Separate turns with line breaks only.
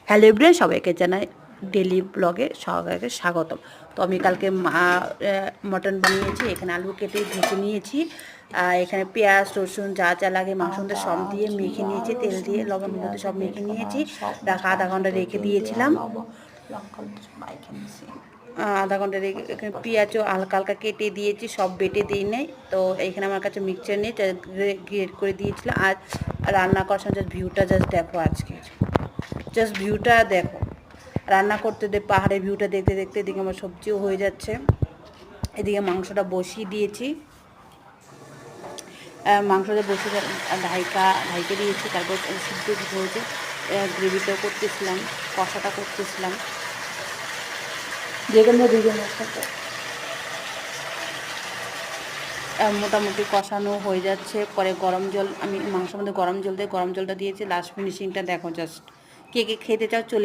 Hello everyone, সবাইকে জানাই daily ব্লগে সবাইকে স্বাগতম। তো আমি কালকে মটন বানিয়েছি। এখানে আলু কেটে ভেজে নিয়েছি। এখানে পেঁয়াজ রসুন যা যা লাগে মাংস মধ্যে সব দিয়ে মেখে নিয়েছি, তেল দিয়ে লবণ হলুদ সব মেখে নিয়েছি। আধা ঘন্টা রেখে দিয়েছিলাম। আধা ঘন্টা রেখে এখানে পেঁয়াজও হালকা হালকা কেটে দিয়েছি, সব বেটে দিই নেই। তো এখানে আমার কাছে মিক্সচার নিয়ে গ্রেট করে দিয়েছিলাম। আর রান্না করার সময় জাস্ট ভিউটা জাস্ট দেখো, আজকে জাস্ট ভিউটা দেখো। রান্না করতে পাহাড়ের ভিউটা দেখতে দেখতে এদিকে আমার সবজিও হয়ে যাচ্ছে। এদিকে মাংসটা বসিয়ে দিয়েছি। মাংসটা বসিয়ে ঢাইকে দিয়েছি। তারপর সিদ্ধ দিতে হয়েছে, গ্রেভিটাও করতেছিলাম, কষাটা করতেছিলাম। যেখানে দুজনের সাথে মোটামুটি কষানো হয়ে যাচ্ছে। পরে গরম জল, আমি মাংসের মধ্যে গরম জল দিয়ে গরম জলটা দিয়েছি। লাস্ট ফিনিশিংটা দেখো জাস্ট। কে কে খেতে চাও চলে